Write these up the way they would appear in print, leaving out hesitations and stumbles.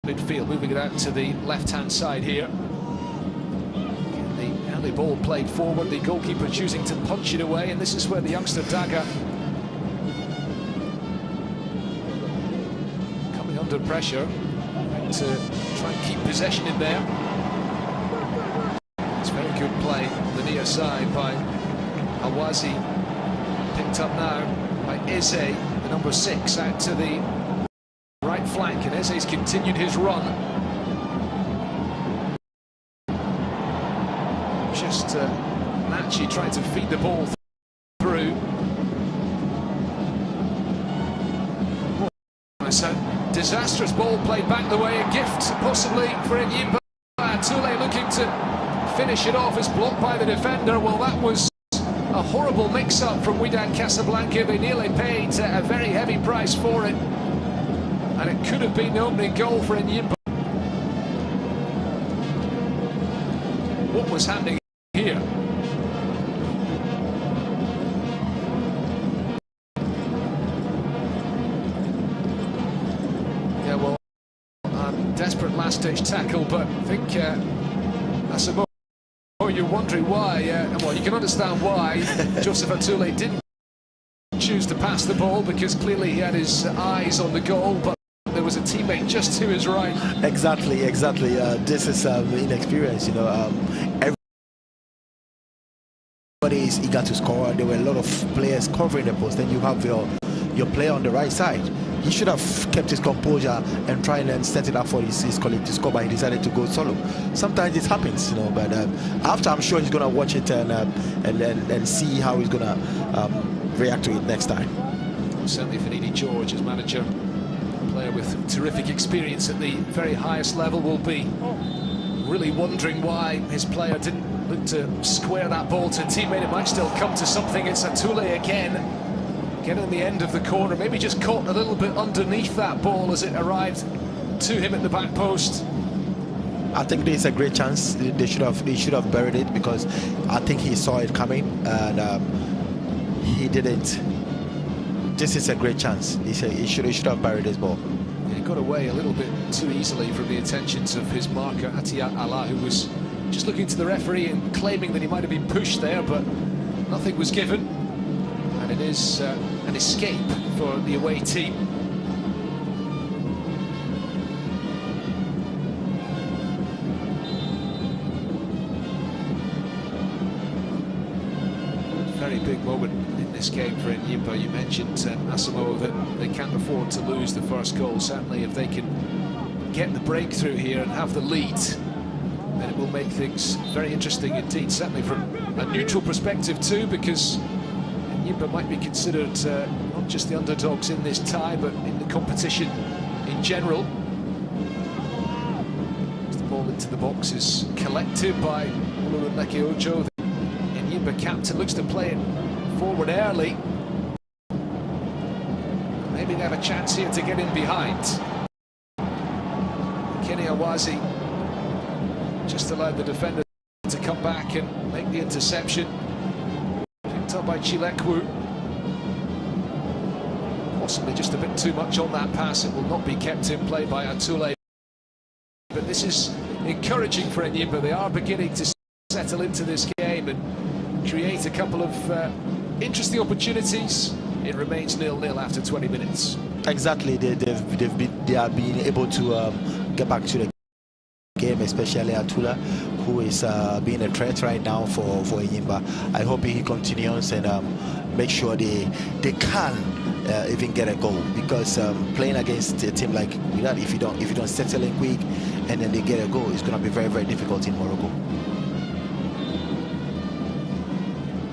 midfield, moving it out to the left-hand side here. The early ball played forward, the goalkeeper choosing to punch it away, and this is where the youngster Daga, coming under pressure, to try and keep possession in there. It's very good play on the near side by Awazi, picked up now by Eze, the number 6, out to the right flank, and Eze's continued his run. Just Nachi trying to feed the ball through. It's a disastrous ball played back the way, a gift possibly for Enyimba. Tule looking to finish it off, is blocked by the defender. Well, that was a horrible mix-up from Wydad Casablanca. They nearly paid a very heavy price for it, and it could have been the opening goal for Enyimba. What was happening here? Yeah, well, desperate last-ditch tackle, but I think that's a moment. Oh, you're wondering why. Well, you can understand why Joseph Atule didn't choose to pass the ball, because clearly he had his eyes on the goal, but there was a teammate just to his right. Exactly. This is inexperience, you know. Everybody is eager to score. There were a lot of players covering the post. Then you have your player on the right side. He should have kept his composure and tried and set it up for his colleague to score, but he decided to go solo. Sometimes it happens, you know. But after, I'm sure he's going to watch it and see how he's going to react to it next time. Certainly Finidi George, as manager, a player with terrific experience at the very highest level, will be really wondering why his player didn't look to square that ball to a teammate. It might still come to something. It's Atule again, getting on the end of the corner, maybe just caught a little bit underneath that ball as it arrived to him at the back post. I think this is a great chance. He should have buried it, because I think he saw it coming and he didn't. This is a great chance. He should have buried this ball. Yeah, he got away a little bit too easily from the attentions of his marker Atiyat Allah, who was just looking to the referee and claiming that he might have been pushed there, but nothing was given, and it is an escape for the away team. Very big moment in this game for Enyimba. You mentioned, Asamoah, that they can't afford to lose the first goal. Certainly if they can get the breakthrough here and have the lead, then it will make things very interesting indeed, certainly from a neutral perspective too, because Enyimba might be considered not just the underdogs in this tie, but in the competition in general. As the ball into the box is collected by Bluch-Husso. The Enyimba captain looks to play it forward early. Maybe they have a chance here to get in behind. Kenny Awazi just allowed the defender to come back and make the interception. Picked up by Chilekwu. Possibly just a bit too much on that pass. It will not be kept in play by Atule. But this is encouraging for Enyimba. They are beginning to settle into this game and create a couple of interesting opportunities. It remains 0-0 after 20 minutes. Exactly. They are being able to get back to the game, especially Atula, who is being a threat right now for Enyimba. I hope he continues and make sure they can even get a goal, because playing against a team like Wydad, if you don't settle in quick and then they get a goal, it's going to be very, very difficult in Morocco.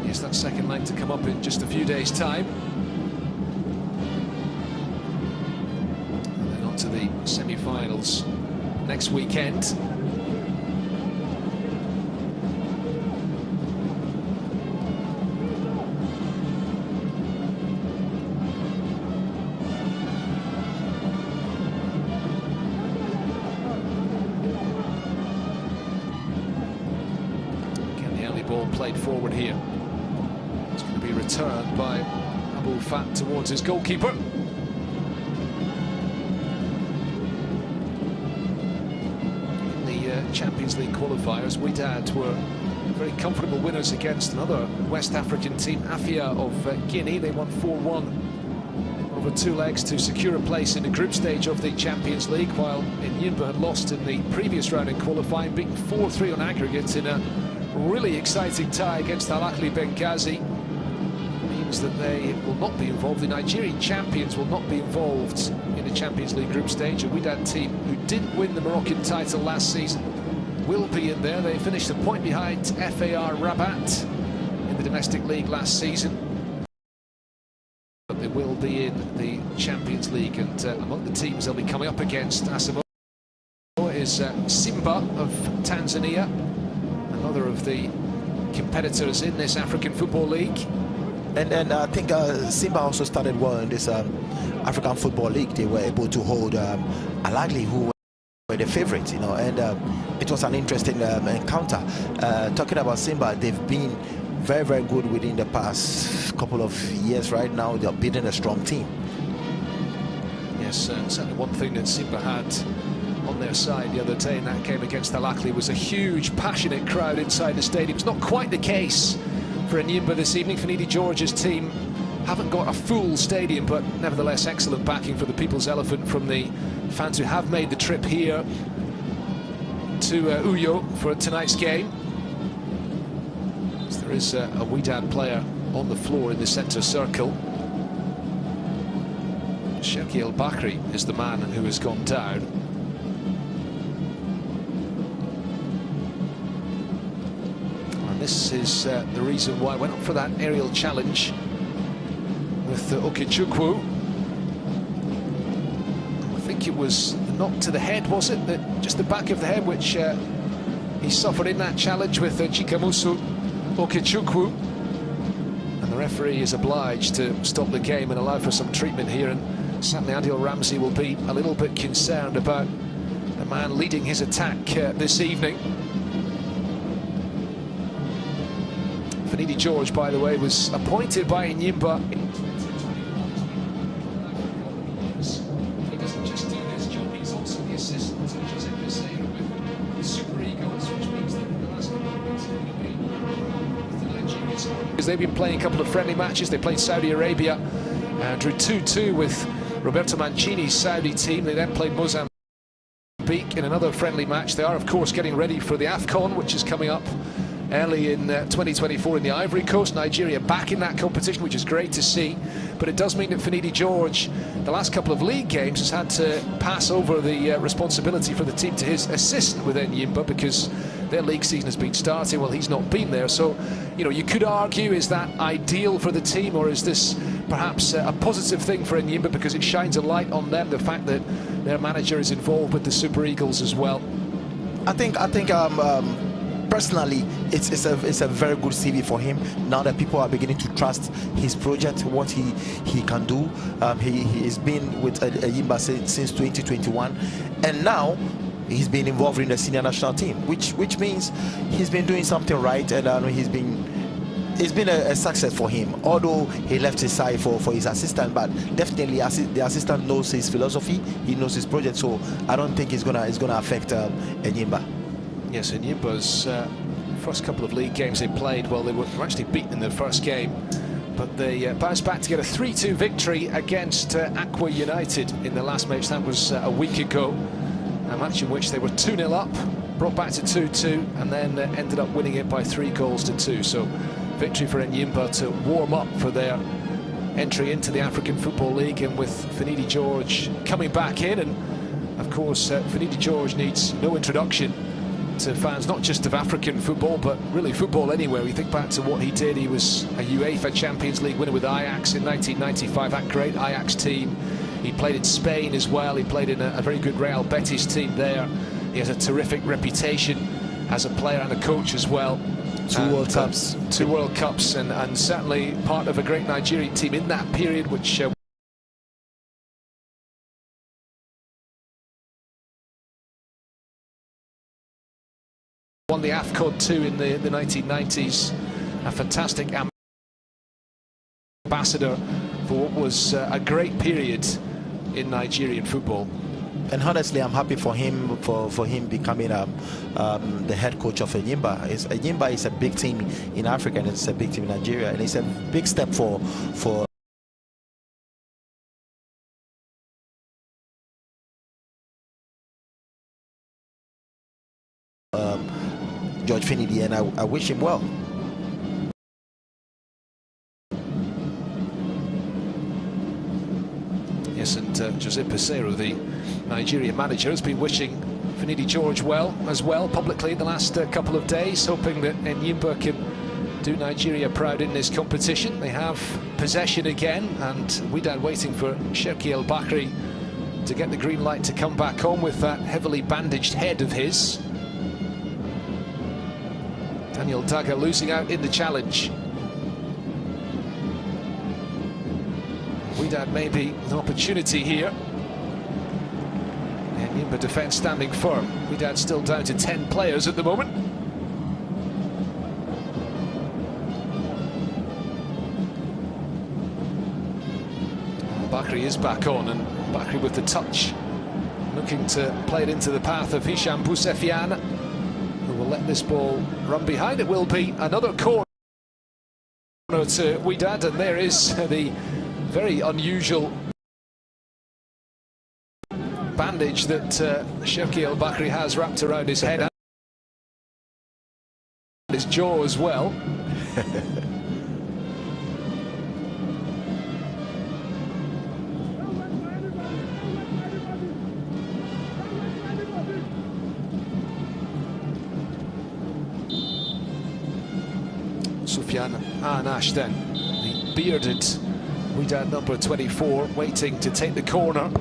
Yes, that second leg to come up in just a few days' time. And then on to the semi-finals next weekend. Again, the early ball played forward here. It's going to be returned by Abu Fat towards his goalkeeper. Champions League qualifiers. Wydad were very comfortable winners against another West African team, Afia of Guinea. They won 4-1 over 2 legs to secure a place in the group stage of the Champions League, while Enyimba had lost in the previous round in qualifying, beaten 4-3 on aggregate in a really exciting tie against Al Ahly Benghazi. Means that they will not be involved. The Nigerian champions will not be involved in the Champions League group stage. A Wydad team who didn't win the Moroccan title last season will be in there. They finished a point behind FAR Rabat in the domestic league last season. But they will be in the Champions League, and among the teams they'll be coming up against Asamoah is Simba of Tanzania, another of the competitors in this African Football League. And I think Simba also started well in this African Football League. They were able to hold Al Ahly, who were the favourites, you know, and it was an interesting encounter. Talking about Simba, they've been very, very good within the past couple of years. Right now, they're beating a strong team. Yes, certainly one thing that Simba had on their side the other day in that game against Al Ahly was a huge, passionate crowd inside the stadium. It's not quite the case for Enyimba this evening. Finidi George's team haven't got a full stadium, but nevertheless excellent backing for the People's Elephant from the fans who have made the trip here to Uyo for tonight's game. So there is a Wydad player on the floor in the centre circle. Sherki El Bakri is the man who has gone down. This is the reason why I went up for that aerial challenge with Okechukwu. I think it was the knock to the head, was it? Just the back of the head, which he suffered in that challenge with Chikamuso Okechukwu. And the referee is obliged to stop the game and allow for some treatment here. And certainly Adil Ramsey will be a little bit concerned about the man leading his attack this evening. Finidi George, by the way, was appointed by Enyimba. He doesn't just do this job, he's also the assistant to Giuseppe Seiro with the Super Eagles, which means that in the last couple of weeks he's going to be with the Nigerian squad. Because they've been playing a couple of friendly matches. They played Saudi Arabia and drew 2-2 with Roberto Mancini's Saudi team. They then played Mozambique in another friendly match. They are, of course, getting ready for the AFCON, which is coming up early in 2024 in the Ivory Coast. Nigeria back in that competition, which is great to see. But it does mean that Finidi George, the last couple of league games, has had to pass over the responsibility for the team to his assistant with Enyimba, because their league season has been starting while he's not been there. So, you know, you could argue, is that ideal for the team, or is this perhaps a positive thing for Enyimba because it shines a light on them, the fact that their manager is involved with the Super Eagles as well? I think personally, it's a very good CV for him. Now that people are beginning to trust his project, what he can do. He has been with Enyimba since 2021, and now he's been involved in the senior national team, which means he's been doing something right, and it's been a success for him. Although he left his side for his assistant, but definitely the assistant knows his philosophy, he knows his project, so I don't think it's gonna affect Enyimba. Yes, Enyimba's first couple of league games they played, well, they were actually beaten in their first game, but they bounced back to get a 3-2 victory against Aqua United in the last match. That was a week ago, a match in which they were 2-0 up, brought back to 2-2, and then ended up winning it by 3-2. So victory for Enyimba to warm up for their entry into the African Football League, and with Finidi George coming back in. And of course Finidi George needs no introduction to fans, not just of African football, but really football anywhere. We think back to what he did. He was a UEFA Champions League winner with Ajax in 1995, that great Ajax team. He played in Spain as well. He played in a very good Real Betis team there. He has a terrific reputation as a player and a coach as well. Two World Cups, and certainly part of a great Nigerian team in that period, which won the AFCON too in the 1990s. A fantastic ambassador for what was a great period in Nigerian football. And honestly, I'm happy for him for him becoming the head coach of Enyimba. Enyimba is a big team in Africa, and it's a big team in Nigeria, and it's a big step for George Finidi, and I wish him well. Yes, and Jose Peseiro, the Nigerian manager, has been wishing Finidi George well as well publicly in the last couple of days, hoping that Enyimba can do Nigeria proud in this competition. They have possession again, and Wydad waiting for Cherki El Bakri to get the green light to come back on with that heavily bandaged head of his. Daniel Daga losing out in the challenge. Wydad maybe an opportunity here. Enyimba defence standing firm. Wydad still down to 10 players at the moment. Bakri is back on, and Bakri with the touch, looking to play it into the path of Hisham Boussefiane, who will let this ball run behind. It will be another corner to Wydad, and there is the very unusual bandage that Cherki El Bakri has wrapped around his head and his jaw as well. Soufiane Anash then, the bearded Wydad number 24, waiting to take the corner.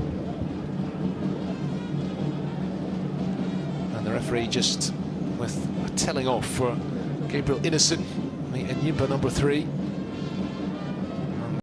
And the referee just with a telling off for Gabriel Innocent, the Enyimba number 3.